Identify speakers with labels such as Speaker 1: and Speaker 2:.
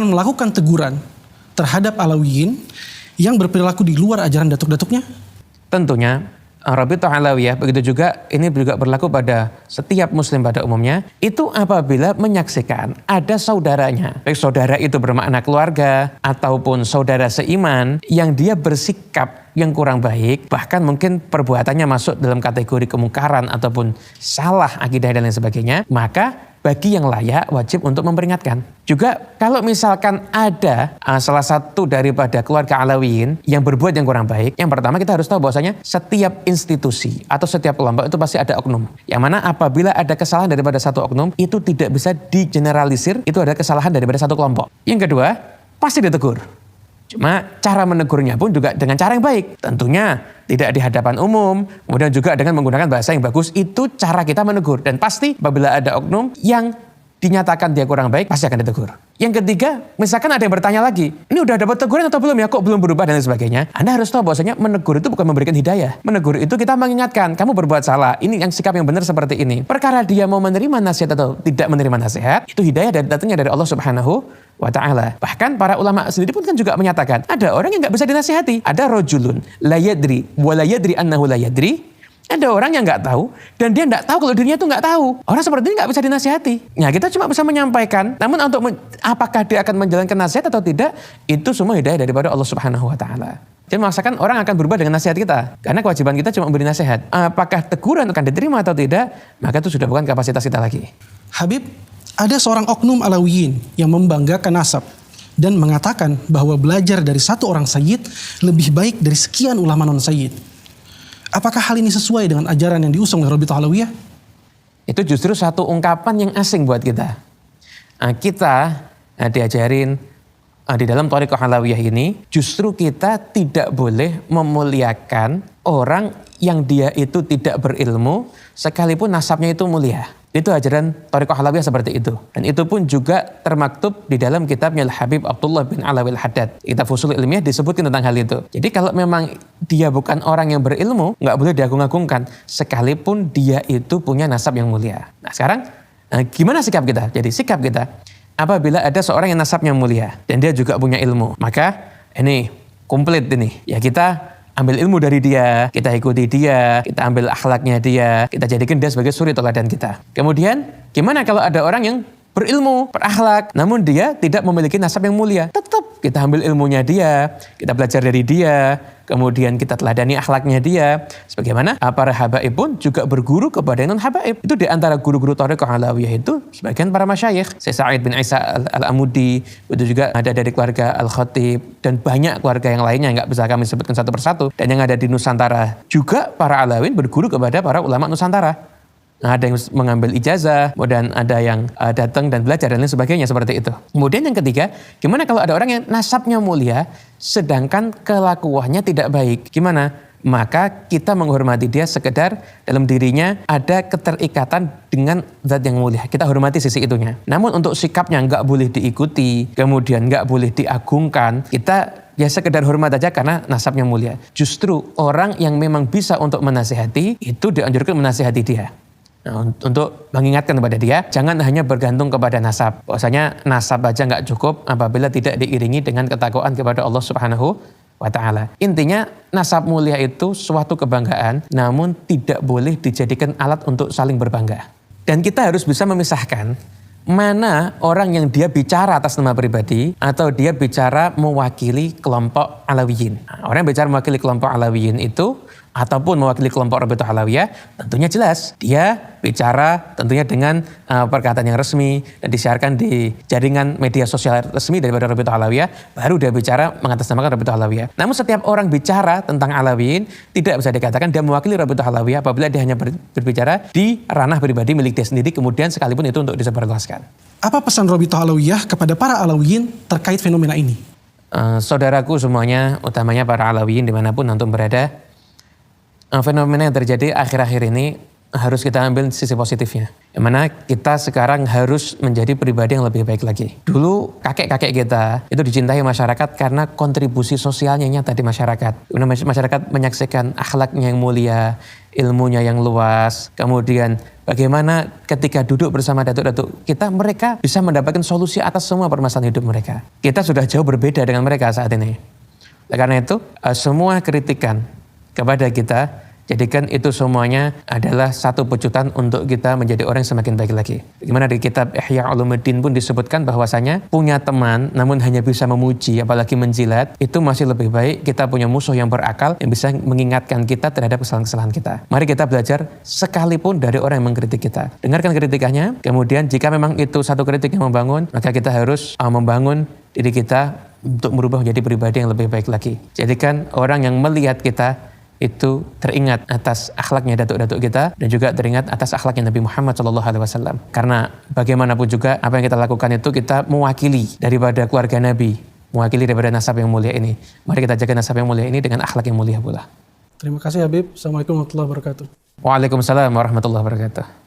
Speaker 1: melakukan teguran terhadap Alawiyin yang berperilaku di luar ajaran datuk-datuknya?
Speaker 2: Tentunya Rabithah Alawiyah, begitu juga ini juga berlaku pada setiap muslim pada umumnya, itu apabila menyaksikan ada saudaranya, baik saudara itu bermakna keluarga ataupun saudara seiman yang dia bersikap yang kurang baik, bahkan mungkin perbuatannya masuk dalam kategori kemungkaran ataupun salah akidah dan lain sebagainya, maka bagi yang layak wajib untuk memperingatkan. Juga kalau misalkan ada salah satu daripada keluarga Alawiyin yang berbuat yang kurang baik, yang pertama kita harus tahu bahwasanya setiap institusi atau setiap kelompok itu pasti ada oknum. Yang mana apabila ada kesalahan daripada satu oknum, itu tidak bisa digeneralisir, itu ada kesalahan daripada satu kelompok. Yang kedua, pasti ditegur. Cuma cara menegurnya pun juga dengan cara yang baik. Tentunya tidak di hadapan umum, kemudian juga dengan menggunakan bahasa yang bagus. Itu cara kita menegur. Dan pasti apabila ada oknum yang dinyatakan dia kurang baik, pasti akan ditegur. Yang ketiga, misalkan ada yang bertanya lagi, ini udah dapat teguran atau belum ya, kok belum berubah dan lain sebagainya. Anda harus tahu bahwasanya menegur itu bukan memberikan hidayah. Menegur itu kita mengingatkan, kamu berbuat salah, ini yang sikap yang benar seperti ini. Perkara dia mau menerima nasihat atau tidak menerima nasihat, itu hidayah datangnya dari Allah Subhanahu wa ta'ala. Bahkan para ulama sendiri pun kan juga menyatakan, ada orang yang nggak bisa dinasihati. Ada rojulun la yadri wa la yadri annahu la yadri. Ada orang yang nggak tahu dan dia nggak tahu kalau dirinya itu nggak tahu. Orang seperti ini nggak bisa dinasihati. Nah, kita cuma bisa menyampaikan. Namun untuk apakah dia akan menjalankan nasihat atau tidak, itu semua hidayah daripada Allah Subhanahu wa ta'ala. Jadi maksudkan orang akan berubah dengan nasihat kita. Karena kewajiban kita cuma memberi nasihat. Apakah teguran akan diterima atau tidak, maka itu sudah bukan kapasitas kita lagi.
Speaker 1: Habib, ada seorang oknum Alawiyin yang membanggakan nasab dan mengatakan bahwa belajar dari satu orang sayyid lebih baik dari sekian ulama non-sayyid. Apakah hal ini sesuai dengan ajaran yang diusung oleh Rabithah Alawiyah?
Speaker 2: Itu justru satu ungkapan yang asing buat kita. Kita diajarin di dalam Thariqah Alawiyah ini, justru kita tidak boleh memuliakan orang yang dia itu tidak berilmu, sekalipun nasabnya itu mulia. Itu ajaran Thariqah Alawiyah seperti itu. Dan itu pun juga termaktub di dalam kitabnya Al-Habib Abdullah bin Alawi Al-Haddad. Kitab Fusul Ilmiah disebutkan tentang hal itu. Jadi kalau memang dia bukan orang yang berilmu, nggak boleh diagung-agungkan. Sekalipun dia itu punya nasab yang mulia. Nah sekarang, gimana sikap kita? Jadi sikap kita, apabila ada seorang yang nasabnya mulia, dan dia juga punya ilmu, maka ini komplit ini. Ya kita ambil ilmu dari dia, kita ikuti dia, kita ambil akhlaknya dia, kita jadikan dia sebagai suri teladan kita. Kemudian, gimana kalau ada orang yang berilmu, berakhlak, namun dia tidak memiliki nasab yang mulia? Tetap kita ambil ilmunya dia, kita belajar dari dia, kemudian kita teladani akhlaknya dia. Sebagaimana para habaib pun juga berguru kepada non habaib. Itu di antara guru-guru Thariqah Alawiyah itu sebagian para masyayikh. Syekh Sa'id bin Isa Al-Amudi, itu juga ada dari keluarga Al-Khatib dan banyak keluarga yang lainnya yang nggak bisa kami sebutkan satu persatu. Dan yang ada di Nusantara juga para Alawiyin berguru kepada para ulama Nusantara. Nah, ada yang mengambil ijazah, kemudian ada yang datang dan belajar dan lain sebagainya seperti itu. Kemudian yang ketiga, gimana kalau ada orang yang nasabnya mulia, sedangkan kelakuannya tidak baik? Gimana? Maka kita menghormati dia sekedar dalam dirinya ada keterikatan dengan zat yang mulia. Kita hormati sisi itunya. Namun untuk sikapnya nggak boleh diikuti, kemudian nggak boleh diagungkan. Kita ya sekedar hormat aja karena nasabnya mulia. Justru orang yang memang bisa untuk menasihati, itu dianjurkan menasihati dia. Nah, untuk mengingatkan kepada dia, jangan hanya bergantung kepada nasab. Bahwasanya nasab aja nggak cukup apabila tidak diiringi dengan ketakwaan kepada Allah Subhanahu wa ta'ala. Intinya nasab mulia itu suatu kebanggaan, namun tidak boleh dijadikan alat untuk saling berbangga. Dan kita harus bisa memisahkan mana orang yang dia bicara atas nama pribadi atau dia bicara mewakili kelompok Alawiyin. Nah, orang yang bicara mewakili kelompok Alawiyin itu ataupun mewakili kelompok Rabithah Alawiyah, tentunya jelas dia bicara tentunya dengan perkataan yang resmi dan disiarkan di jaringan media sosial resmi daripada Rabithah Alawiyah, baru dia bicara mengatasnamakan Rabithah Alawiyah. Namun setiap orang bicara tentang Alawiyin tidak bisa dikatakan dia mewakili Rabithah Alawiyah apabila dia hanya berbicara di ranah pribadi milik dia sendiri, kemudian sekalipun itu untuk disebarluaskan.
Speaker 1: Apa pesan Rabithah Alawiyah kepada para Alawiyin terkait fenomena ini?
Speaker 2: Saudaraku semuanya, utamanya para Alawiyin dimanapun antum berada, fenomena yang terjadi akhir-akhir ini harus kita ambil sisi positifnya. Yang mana kita sekarang harus menjadi pribadi yang lebih baik lagi. Dulu kakek-kakek kita itu dicintai masyarakat karena kontribusi sosialnya nyata di masyarakat. Masyarakat menyaksikan akhlaknya yang mulia, ilmunya yang luas, kemudian bagaimana ketika duduk bersama datuk-datuk kita, mereka bisa mendapatkan solusi atas semua permasalahan hidup mereka. Kita sudah jauh berbeda dengan mereka saat ini. Karena itu, semua kritikan kepada kita, jadikan itu semuanya adalah satu pecutan untuk kita menjadi orang yang semakin baik lagi. Bagaimana di kitab Ihya Ulumuddin pun disebutkan bahwasanya punya teman namun hanya bisa memuji apalagi menjilat, itu masih lebih baik kita punya musuh yang berakal yang bisa mengingatkan kita terhadap kesalahan-kesalahan kita. Mari kita belajar sekalipun dari orang yang mengkritik kita. Dengarkan kritikannya, kemudian jika memang itu satu kritik yang membangun, maka kita harus membangun diri kita untuk merubah menjadi pribadi yang lebih baik lagi. Jadikan orang yang melihat kita itu teringat atas akhlaknya datuk-datuk kita dan juga teringat atas akhlaknya Nabi Muhammad SAW. Karena bagaimanapun juga apa yang kita lakukan itu kita mewakili daripada keluarga Nabi, mewakili daripada nasab yang mulia ini. Mari kita jaga nasab yang mulia ini dengan akhlak yang mulia pula.
Speaker 1: Terima kasih Habib. Assalamualaikum warahmatullahi wabarakatuh.
Speaker 2: Waalaikumsalam warahmatullahi wabarakatuh.